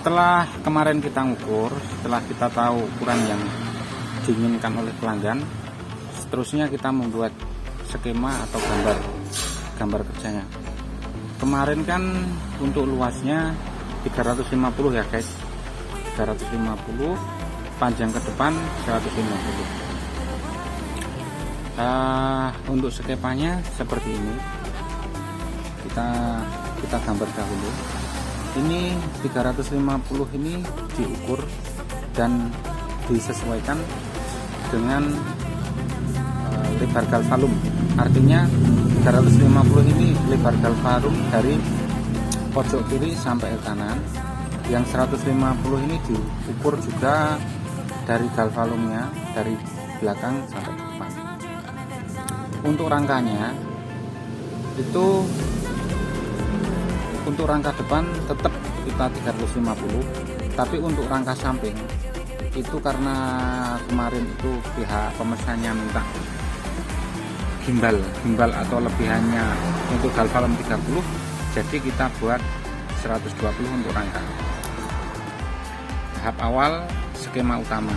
Setelah kemarin kita ngukur, setelah kita tahu ukuran yang diinginkan oleh pelanggan, seterusnya kita membuat skema atau gambar kerjanya. Kemarin kan untuk luasnya 350 ya guys, 350, panjang ke depan 150. Untuk skemanya seperti ini, kita gambar dahulu. Ini 350 ini diukur dan disesuaikan dengan lebar galvalum. Artinya 350 ini lebar galvalum dari pojok kiri sampai ke kanan. Yang 150 ini diukur juga dari galvalumnya dari belakang sampai ke depan. Untuk rangkanya itu, untuk rangka depan tetap kita 350, tapi untuk rangka samping itu karena kemarin itu pihak pemesannya minta gimbal atau lebihannya untuk galvalum 30, jadi kita buat 120 untuk rangka. Tahap awal skema utama.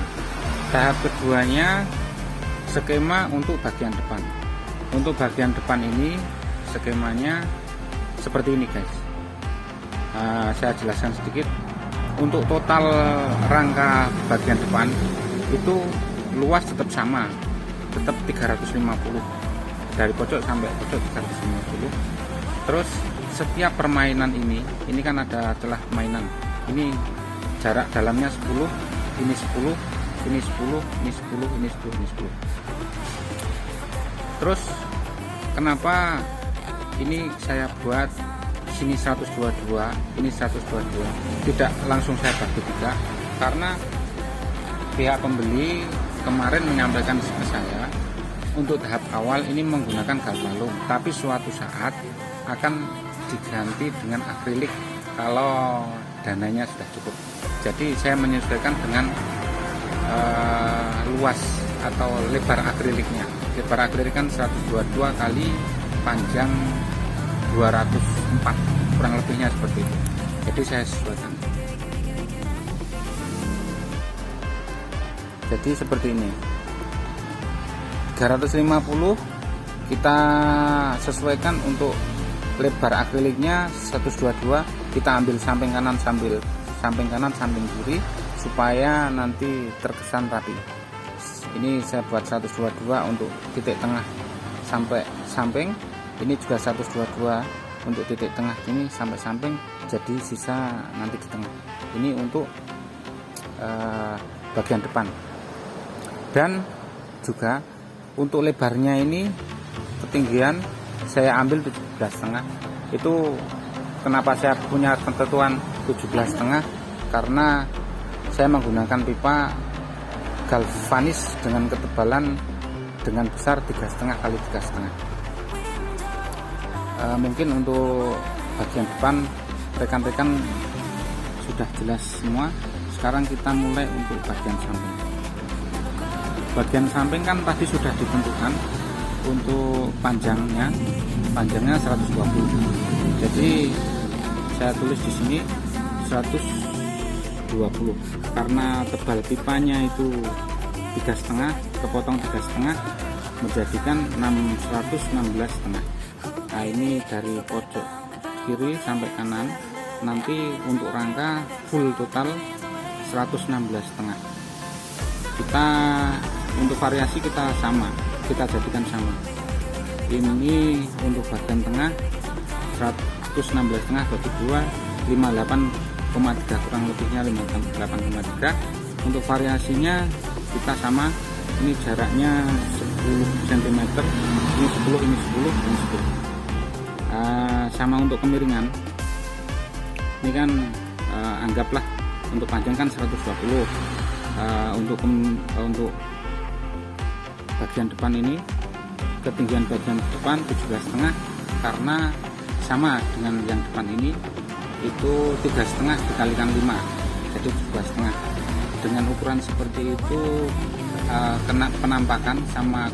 Tahap keduanya skema untuk bagian depan. Untuk bagian depan ini skemanya seperti ini guys. Saya jelaskan sedikit. Untuk total rangka bagian depan itu luas tetap sama, tetap 350, dari pojok sampai pojok 350. Terus setiap permainan ini kan ada celah permainan. Ini jarak dalamnya 10, ini 10, ini 10, ini 10, ini 10, ini 10. Terus kenapa ini saya buat sini 122, ini 122, tidak langsung saya bagi tiga, karena pihak pembeli kemarin menyampaikan ke saya untuk tahap awal ini menggunakan galvalum, tapi suatu saat akan diganti dengan akrilik kalau dananya sudah cukup. Jadi saya menyesuaikan dengan luas atau lebar akriliknya. Lebar akrilik kan 122 kali panjang 204, kurang lebihnya seperti itu. Jadi saya sesuaikan. Jadi seperti ini, 350 kita sesuaikan untuk lebar akriliknya 122, kita ambil samping kanan samping kiri supaya nanti terkesan rapi. Ini saya buat 122 untuk titik tengah sampai samping. Ini juga 122 untuk titik tengah ini sampai samping, jadi sisa nanti di tengah. Ini untuk bagian depan. Dan juga untuk lebarnya ini ketinggian saya ambil 17,5. Itu kenapa saya punya ketentuan 17,5, karena saya menggunakan pipa galvanis dengan ketebalan dengan besar 3,5 kali 3,5. Mungkin untuk bagian depan rekan-rekan sudah jelas semua. Sekarang kita mulai untuk bagian samping. Bagian samping kan tadi sudah ditentukan untuk panjangnya 120. Jadi saya tulis di sini 120 karena tebal pipanya itu 3,5, kepotong 3,5 menjadikan 116,5. Nah, ini dari pojok kiri sampai kanan. Nanti untuk rangka full total 116,5. Kita untuk variasi kita jadikan sama. Ini untuk bagian tengah 116,5 bagi 2, 58,3, kurang lebihnya 58,3. Untuk variasinya kita sama. Ini jaraknya 10 cm, ini 10, ini 10, ini 10. Sama untuk kemiringan ini kan anggaplah untuk panjang kan 120, untuk bagian depan ini ketinggian bagian depan 17,5, karena sama dengan yang depan ini itu 3,5 dikalikan 5, jadi 17,5. Dengan ukuran seperti itu kena penampakan sama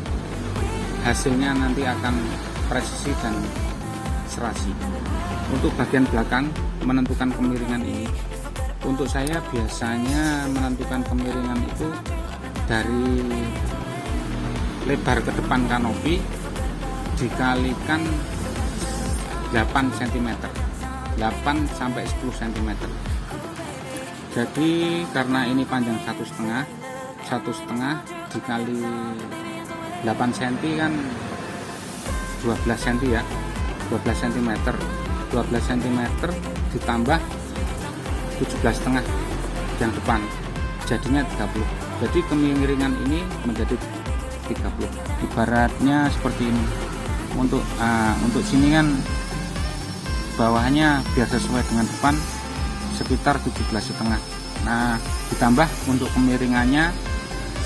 hasilnya nanti akan presisi dan serasi. Untuk bagian belakang menentukan kemiringan ini Untuk saya biasanya menentukan kemiringan itu dari lebar ke depan kanopi dikalikan 8 cm, 8 sampai 10 cm. Jadi karena ini panjang 1,5 dikali 8 cm kan 12 cm ya, 12 cm 12 cm ditambah 17,5 yang depan jadinya 30. Jadi kemiringan ini menjadi 30. Ibaratnya seperti ini. Untuk sini kan bawahnya biar sesuai dengan depan sekitar 17,5. Nah, ditambah untuk kemiringannya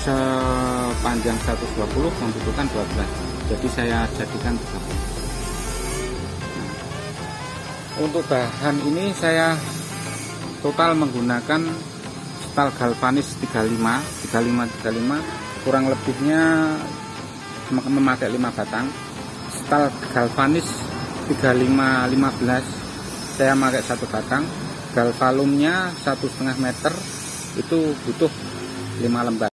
sepanjang 120 membutuhkan 12. Jadi saya jadikan 30. Untuk bahan ini saya total menggunakan stal galvanis 35 kurang lebihnya memakai 5 batang. Stal galvanis 3515 saya pakai 1 batang. Galvalumnya 1,5 meter itu butuh 5 lembar.